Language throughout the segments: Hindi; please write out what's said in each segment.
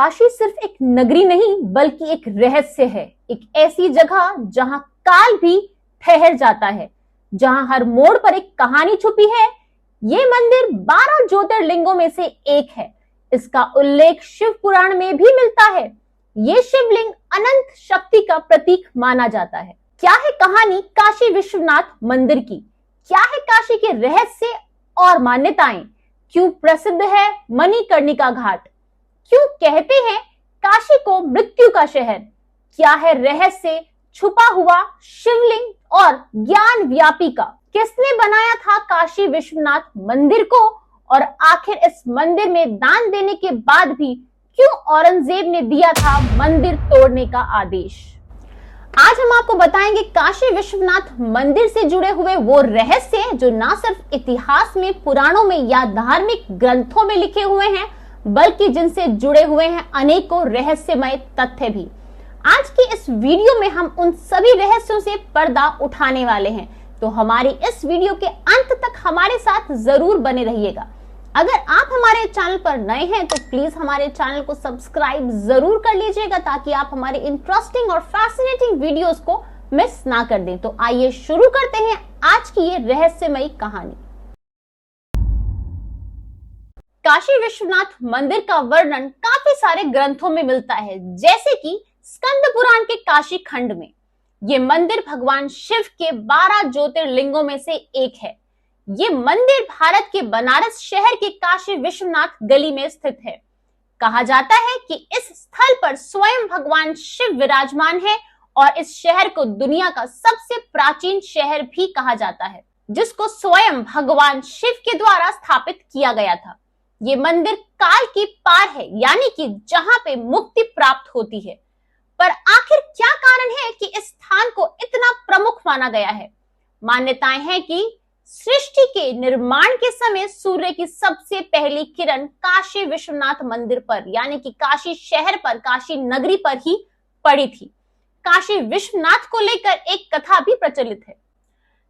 काशी सिर्फ एक नगरी नहीं बल्कि एक रहस्य है, एक ऐसी जगह जहां काल भी ठहर जाता है, जहां हर मोड़ पर एक कहानी छुपी है। ये मंदिर 12 ज्योतिर्लिंगों में से एक है। इसका उल्लेख शिव पुराण में भी मिलता है। ये शिवलिंग अनंत शक्ति का प्रतीक माना जाता है। क्या है कहानी काशी विश्वनाथ मंदिर की? क्या है काशी के रहस्य और मान्यताएं? क्यों प्रसिद्ध है मणिकर्णिका घाट? क्यों कहते हैं काशी को मृत्यु का शहर? क्या है रहस्य छुपा हुआ शिवलिंग और ज्ञान व्यापी का? किसने बनाया था काशी विश्वनाथ मंदिर को? और आखिर इस मंदिर में दान देने के बाद भी क्यों औरंगजेब ने दिया था मंदिर तोड़ने का आदेश? आज हम आपको बताएंगे काशी विश्वनाथ मंदिर से जुड़े हुए वो रहस्य जो ना सिर्फ इतिहास में, पुराणों में या धार्मिक ग्रंथों में लिखे हुए हैं, बल्कि जिनसे जुड़े हुए हैं अनेकों रहस्यमय तथ्य भी। आज की इस वीडियो में हम उन सभी रहस्यों से पर्दा उठाने वाले हैं, तो हमारी इस वीडियो के अंत तक हमारे साथ जरूर बने रहिएगा। अगर आप हमारे चैनल पर नए हैं तो प्लीज हमारे चैनल को सब्सक्राइब जरूर कर लीजिएगा ताकि आप हमारे इंटरेस्टिंग और फैसिनेटिंग वीडियोस को मिस ना कर दें। तो आइए शुरू करते हैं आज की ये रहस्यमयी कहानी। काशी विश्वनाथ मंदिर का वर्णन काफी सारे ग्रंथों में मिलता है, जैसे कि स्कंद पुराण के काशी खंड में। ये मंदिर भगवान शिव के 12 ज्योतिर्लिंगों में से एक है। ये मंदिर भारत के बनारस शहर के काशी विश्वनाथ गली में स्थित है। कहा जाता है कि इस स्थल पर स्वयं भगवान शिव विराजमान है और इस शहर को दुनिया का सबसे प्राचीन शहर भी कहा जाता है, जिसको स्वयं भगवान शिव के द्वारा स्थापित किया गया था। ये मंदिर काल की पार है, यानी कि जहां पे मुक्ति प्राप्त होती है। पर आखिर क्या कारण है कि इस स्थान को इतना प्रमुख माना गया है? मान्यताएं हैं कि सृष्टि के निर्माण के समय सूर्य की सबसे पहली किरण काशी विश्वनाथ मंदिर पर, यानी कि काशी शहर पर, काशी नगरी पर ही पड़ी थी। काशी विश्वनाथ को लेकर एक कथा भी प्रचलित है।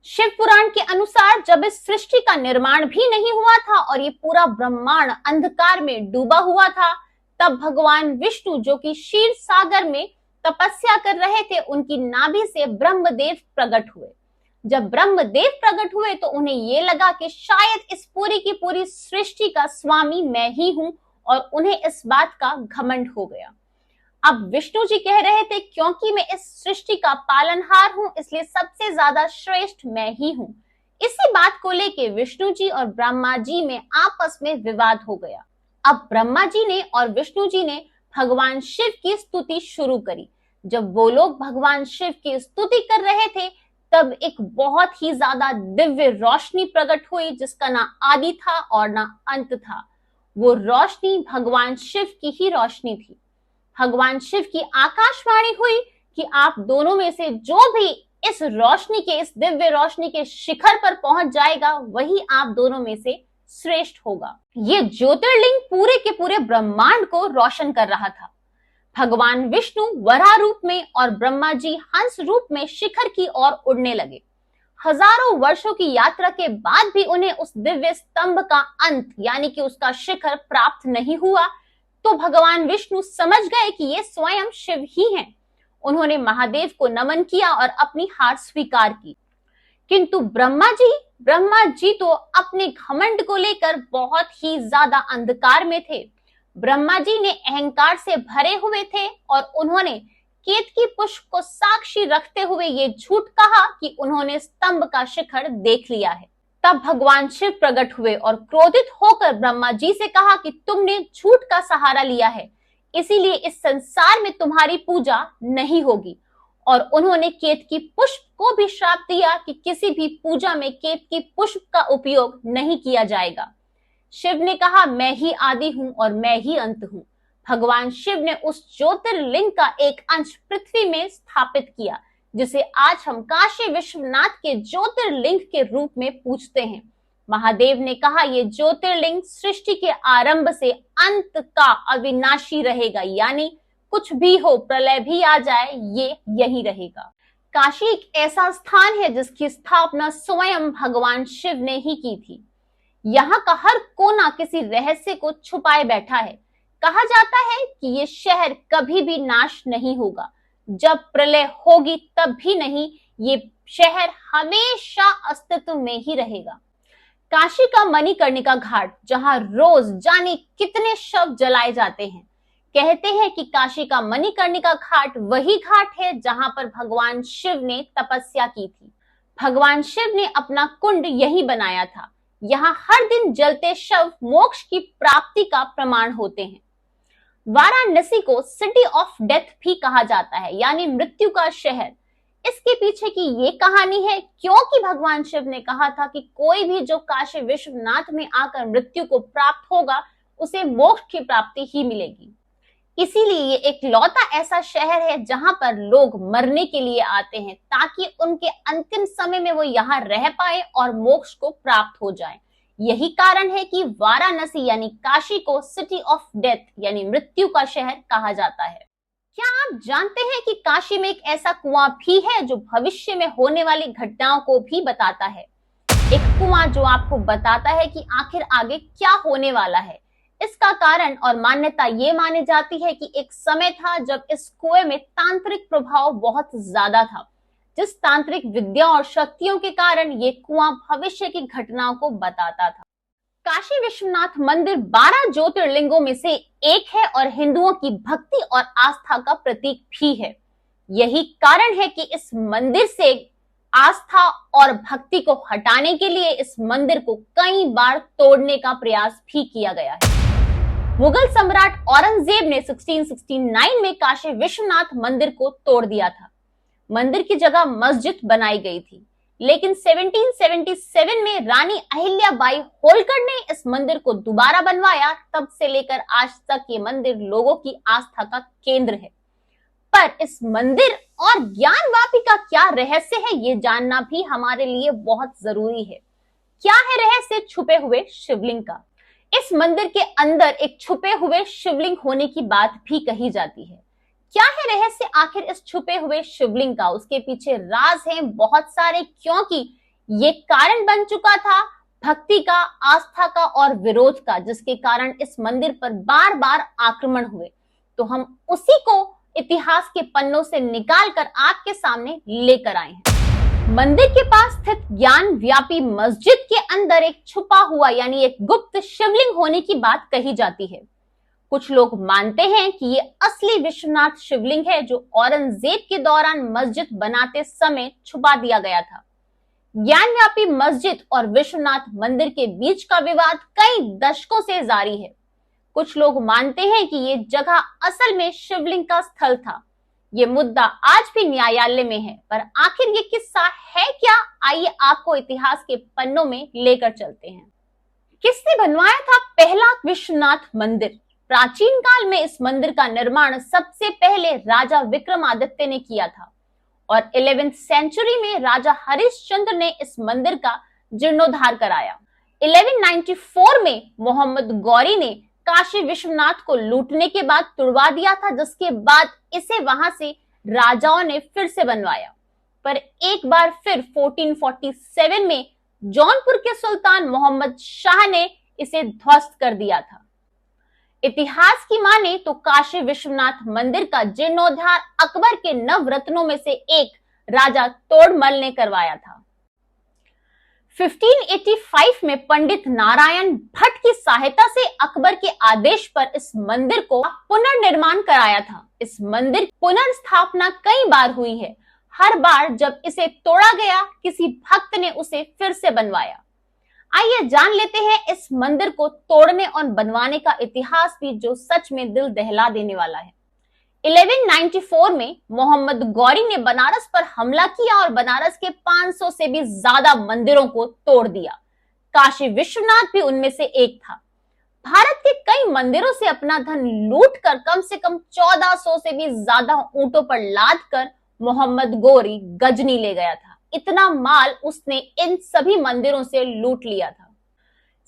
शिव पुराण के अनुसार जब इस सृष्टि का निर्माण भी नहीं हुआ था और ये पूरा ब्रह्मांड अंधकार में डूबा हुआ था, तब भगवान विष्णु, जो कि क्षीर सागर में तपस्या कर रहे थे, उनकी नाभि से ब्रह्मदेव प्रकट हुए। जब ब्रह्मदेव प्रकट हुए तो उन्हें ये लगा कि शायद इस पूरी की पूरी सृष्टि का स्वामी मैं ही हूं, और उन्हें इस बात का घमंड हो गया। अब विष्णु जी कह रहे थे, क्योंकि मैं इस सृष्टि का पालनहार हूं, इसलिए सबसे ज्यादा श्रेष्ठ मैं ही हूं। इसी बात को लेके विष्णु जी और ब्रह्मा जी में आपस में विवाद हो गया। अब ब्रह्मा जी ने और विष्णु जी ने भगवान शिव की स्तुति शुरू करी। जब वो लोग भगवान शिव की स्तुति कर रहे थे, तब एक बहुत ही ज्यादा दिव्य रोशनी प्रकट हुई, जिसका ना आदि था और ना अंत था। वो रोशनी भगवान शिव की ही रोशनी थी। भगवान शिव की आकाशवाणी हुई कि आप दोनों में से जो भी इस रोशनी के, इस दिव्य रोशनी के शिखर पर पहुंच जाएगा, वही आप दोनों में से श्रेष्ठ होगा। ये ज्योतिर्लिंग पूरे के पूरे ब्रह्मांड को रोशन कर रहा था। भगवान विष्णु वराह रूप में और ब्रह्मा जी हंस रूप में शिखर की ओर उड़ने लगे। हजारों वर्षों की यात्रा के बाद भी उन्हें उस दिव्य स्तंभ का अंत, यानी कि उसका शिखर प्राप्त नहीं हुआ। तो भगवान विष्णु समझ गए कि ये स्वयं शिव ही हैं। उन्होंने महादेव को नमन किया और अपनी हार स्वीकार की। किंतु ब्रह्मा जी तो अपने घमंड को लेकर बहुत ही ज्यादा अंधकार में थे। ब्रह्मा जी ने अहंकार से भरे हुए थे और उन्होंने केतकी पुष्प को साक्षी रखते हुए ये झूठ कहा कि उन्होंने स्तंभ का शिखर देख लिया है। तब भगवान शिव प्रकट हुए और क्रोधित होकर ब्रह्मा जी से कहा कि तुमने झूठ का सहारा लिया है, इसीलिए इस संसार में तुम्हारी पूजा नहीं होगी। और उन्होंने केतकी पुष्प को भी श्राप दिया कि किसी भी पूजा में केतकी पुष्प का उपयोग नहीं किया जाएगा। शिव ने कहा, मैं ही आदि हूं और मैं ही अंत हूं। भगवान शिव ने उस ज्योतिर्लिंग का एक अंश पृथ्वी में स्थापित किया, जिसे आज हम काशी विश्वनाथ के ज्योतिर्लिंग के रूप में पूजते हैं। महादेव ने कहा, ये ज्योतिर्लिंग सृष्टि के आरंभ से अंत का अविनाशी रहेगा, यानी कुछ भी हो, प्रलय भी आ जाए, ये यही रहेगा। काशी एक ऐसा स्थान है जिसकी स्थापना स्वयं भगवान शिव ने ही की थी। यहाँ का हर कोना किसी रहस्य को छुपाए बैठा है। कहा जाता है कि ये शहर कभी भी नाश नहीं होगा, जब प्रलय होगी तब भी नहीं, ये शहर हमेशा अस्तित्व में ही रहेगा। काशी का मणिकर्णिका घाट, जहां रोज जाने कितने शव जलाए जाते हैं। कहते हैं कि काशी का मणिकर्णिका घाट वही घाट है जहां पर भगवान शिव ने तपस्या की थी। भगवान शिव ने अपना कुंड यही बनाया था। यहाँ हर दिन जलते शव मोक्ष की प्राप्ति का प्रमाण होते हैं। वाराणसी को सिटी ऑफ डेथ भी कहा जाता है, यानी मृत्यु का शहर। इसके पीछे की ये कहानी है क्योंकि भगवान शिव ने कहा था कि कोई भी जो काशी विश्वनाथ में आकर मृत्यु को प्राप्त होगा, उसे मोक्ष की प्राप्ति ही मिलेगी। इसीलिए ये एक लौता ऐसा शहर है जहां पर लोग मरने के लिए आते हैं, ताकि उनके अंतिम समय में वो यहाँ रह पाए और मोक्ष को प्राप्त हो जाए। यही कारण है कि वाराणसी यानी काशी को सिटी ऑफ डेथ यानी मृत्यु का शहर कहा जाता है। क्या आप जानते हैं कि काशी में एक ऐसा कुआं भी है जो भविष्य में होने वाली घटनाओं को भी बताता है? एक कुआं जो आपको बताता है कि आखिर आगे क्या होने वाला है। इसका कारण और मान्यता ये मानी जाती है कि एक समय था जब इस कुएं में तांत्रिक प्रभाव बहुत ज्यादा था, जिस तांत्रिक विद्या और शक्तियों के कारण ये कुआं भविष्य की घटनाओं को बताता था। काशी विश्वनाथ मंदिर 12 ज्योतिर्लिंगों में से एक है और हिंदुओं की भक्ति और आस्था का प्रतीक भी है। यही कारण है कि इस मंदिर से आस्था और भक्ति को हटाने के लिए इस मंदिर को कई बार तोड़ने का प्रयास भी किया गया है। मुगल सम्राट औरंगजेब ने 1669 में काशी विश्वनाथ मंदिर को तोड़ दिया था। मंदिर की जगह मस्जिद बनाई गई थी, लेकिन 1777 में रानी अहिल्याबाई होलकर ने इस मंदिर को दोबारा बनवाया। तब से लेकर आज तक ये मंदिर लोगों की आस्था का केंद्र है। पर इस मंदिर और ज्ञानवापी का क्या रहस्य है, ये जानना भी हमारे लिए बहुत जरूरी है। क्या है रहस्य छुपे हुए शिवलिंग का? इस मंदिर के अंदर एक छुपे हुए शिवलिंग होने की बात भी कही जाती है। क्या है रहस्य आखिर इस छुपे हुए शिवलिंग का? उसके पीछे राज हैं बहुत सारे, क्योंकि ये कारण बन चुका था भक्ति का, आस्था का और विरोध का, जिसके कारण इस मंदिर पर बार बार आक्रमण हुए। तो हम उसी को इतिहास के पन्नों से निकाल कर आपके सामने लेकर आए हैं। मंदिर के पास स्थित ज्ञान व्यापी मस्जिद के अंदर एक छुपा हुआ यानी एक गुप्त शिवलिंग होने की बात कही जाती है। कुछ लोग मानते हैं कि ये असली विश्वनाथ शिवलिंग है जो औरंगजेब के दौरान मस्जिद बनाते समय छुपा दिया गया था। ज्ञानव्यापी मस्जिद और विश्वनाथ मंदिर के बीच का विवाद कई दशकों से जारी है। कुछ लोग मानते हैं कि ये जगह असल में शिवलिंग का स्थल था। ये मुद्दा आज भी न्यायालय में है, पर आखिर ये किस्सा है क्या? आइए आपको इतिहास के पन्नों में लेकर चलते हैं। किसने बनवाया था पहला विश्वनाथ मंदिर? प्राचीन काल में इस मंदिर का निर्माण सबसे पहले राजा विक्रमादित्य ने किया था और 11वीं सेंचुरी में राजा हरिश्चंद्र ने इस मंदिर का जीर्णोद्धार कराया। 1194 में मोहम्मद गौरी ने काशी विश्वनाथ को लूटने के बाद तुड़वा दिया था, जिसके बाद इसे वहां से राजाओं ने फिर से बनवाया। पर एक बार फिर 1447 में जौनपुर के सुल्तान मोहम्मद शाह ने इसे ध्वस्त कर दिया था। इतिहास की माने तो काशी विश्वनाथ मंदिर का जीर्णोद्धार अकबर के नवरत्नों में से एक राजा तोड़मल ने करवाया था। 1585 में पंडित नारायण भट्ट की सहायता से अकबर के आदेश पर इस मंदिर को पुनर्निर्माण कराया था। इस मंदिर पुनर्स्थापना कई बार हुई है। हर बार जब इसे तोड़ा गया, किसी भक्त ने उसे फिर से बनवाया। आइए जान लेते हैं इस मंदिर को तोड़ने और बनवाने का इतिहास भी, जो सच में दिल दहला देने वाला है। 1194 में मोहम्मद गौरी ने बनारस पर हमला किया और बनारस के 500 से भी ज्यादा मंदिरों को तोड़ दिया। काशी विश्वनाथ भी उनमें से एक था। भारत के कई मंदिरों से अपना धन लूटकर कम से कम 1400 से भी ज्यादा ऊंटों पर लाद कर मोहम्मद गौरी गजनी ले गया था। इतना माल उसने इन सभी मंदिरों से लूट लिया था।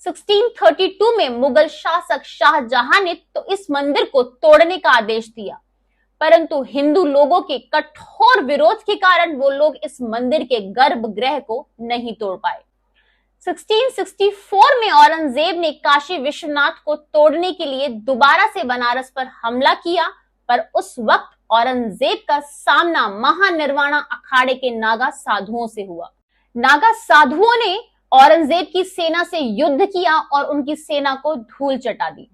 1632 में मुगल शासक शाहजहां ने तो इस मंदिर को तोड़ने का आदेश दिया, परंतु हिंदू लोगों के कठोर विरोध के कारण वो लोग इस मंदिर के गर्भगृह को नहीं तोड़ पाए। 1664 में औरंगजेब ने काशी विश्वनाथ को तोड़ने के लिए दोबारा से बनारस पर हमला किया, पर उस वक्त औरंगजेब का सामना महानिर्वाणा अखाड़े के नागा साधुओं से हुआ। नागा साधुओं ने औरंगजेब की सेना से युद्ध किया और उनकी सेना को धूल चटा दी।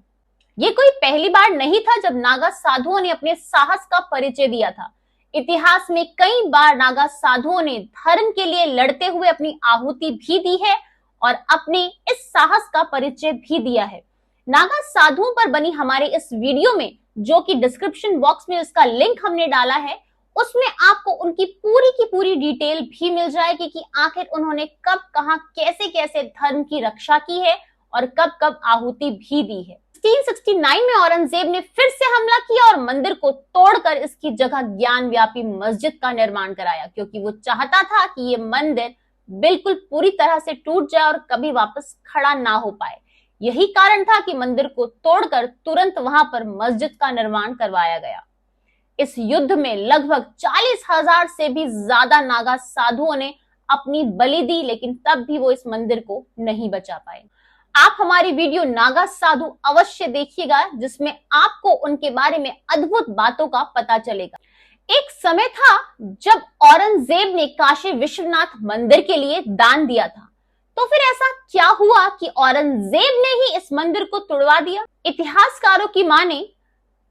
ये कोई पहली बार नहीं था जब नागा साधुओं ने अपने साहस का परिचय दिया था। इतिहास में कई बार नागा साधुओं ने धर्म के लिए लड़ते हुए अपनी आहुति भी दी है और अपने इस साहस का परिचय भी दिया है। नागा साधुओं पर बनी हमारे इस वीडियो में, जो कि डिस्क्रिप्शन बॉक्स में इसका लिंक हमने डाला है, उसमें आपको उनकी की पूरी डिटेल भी मिल जाएगी कि आखिर उन्होंने कब, कहां, कैसे कैसे धर्म की रक्षा की है और कब कब आहुति भी दी है। 1669 में औरंगजेब ने फिर से हमला किया और मंदिर को तोड़कर इसकी जगह ज्ञान व्यापी मस्जिद का निर्माण कराया, क्योंकि वो चाहता था कि ये मंदिर बिल्कुल पूरी तरह से टूट जाए और कभी वापस खड़ा ना हो पाए। यही कारण था कि मंदिर को तोड़कर तुरंत वहां पर मस्जिद का निर्माण करवाया गया। इस युद्ध में लगभग 40,000 से भी ज्यादा नागा साधुओं ने अपनी बलि दी, लेकिन तब भी वो इस मंदिर को नहीं बचा पाए। आप हमारी वीडियो नागा साधु अवश्य देखिएगा, जिसमें आपको उनके बारे में अद्भुत बातों का पता चलेगा। एक समय था जब औरंगजेब ने काशी विश्वनाथ मंदिर के लिए दान दिया था, तो फिर ऐसा क्या हुआ कि औरंगजेब ने ही इस मंदिर को तुड़वा दिया? इतिहासकारों की माने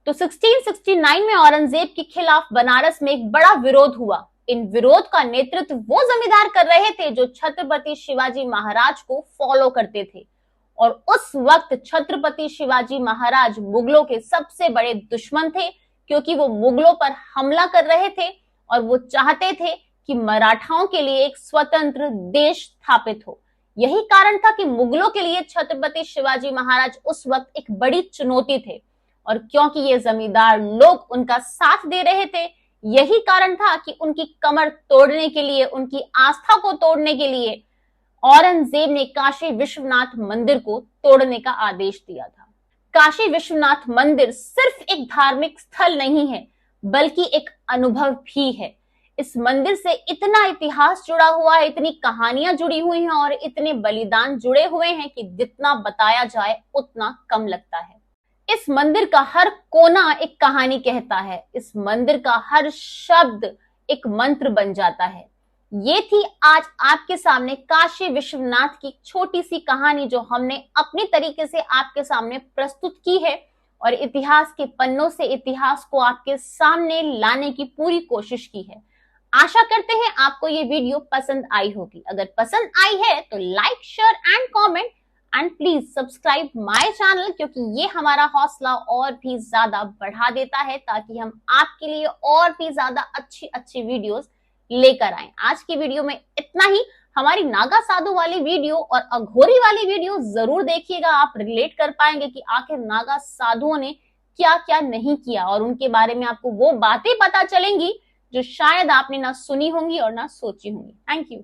तो 1669 में औरंगजेब के खिलाफ बनारस में एक बड़ा विरोध हुआ। इन विरोध का नेतृत्व वो जमींदार कर रहे थे जो छत्रपति शिवाजी महाराज को फॉलो करते थे, और उस वक्त छत्रपति शिवाजी महाराज मुगलों के सबसे बड़े दुश्मन थे, क्योंकि वो मुगलों पर हमला कर रहे थे और वो चाहते थे कि मराठाओं के लिए एक स्वतंत्र देश स्थापित हो। यही कारण था कि मुगलों के लिए छत्रपति शिवाजी महाराज उस वक्त एक बड़ी चुनौती थे, और क्योंकि ये जमींदार लोग उनका साथ दे रहे थे, यही कारण था कि उनकी कमर तोड़ने के लिए, उनकी आस्था को तोड़ने के लिए औरंगजेब ने काशी विश्वनाथ मंदिर को तोड़ने का आदेश दिया था। काशी विश्वनाथ मंदिर सिर्फ एक धार्मिक स्थल नहीं है, बल्कि एक अनुभव भी है। इस मंदिर से इतना इतिहास जुड़ा हुआ है, इतनी कहानियां जुड़ी हुई हैं और इतने बलिदान जुड़े हुए हैं कि जितना बताया जाए उतना कम लगता है। इस मंदिर का हर कोना एक कहानी कहता है, इस मंदिर का हर शब्द एक मंत्र बन जाता है। ये थी आज आपके सामने काशी विश्वनाथ की छोटी सी कहानी, जो हमने अपनी तरीके से आपके सामने प्रस्तुत की है और इतिहास के पन्नों से इतिहास को आपके सामने लाने की पूरी कोशिश की है। आशा करते हैं आपको ये वीडियो पसंद आई होगी। अगर पसंद आई है तो like, share and comment and please subscribe my channel, क्योंकि ये हमारा हौसला और भी ज्यादा बढ़ा देता है, ताकि हम आपके लिए और भी ज्यादा अच्छी वीडियोस लेकर आए। आज की वीडियो में इतना ही। हमारी नागा साधु वाली वीडियो और अघोरी वाली वीडियो जरूर देखिएगा। आप रिलेट कर पाएंगे कि आखिर नागा साधुओं ने क्या क्या नहीं किया, और उनके बारे में आपको वो बातें पता चलेंगी जो शायद आपने ना सुनी होंगी और ना सोची होंगी। Thank you.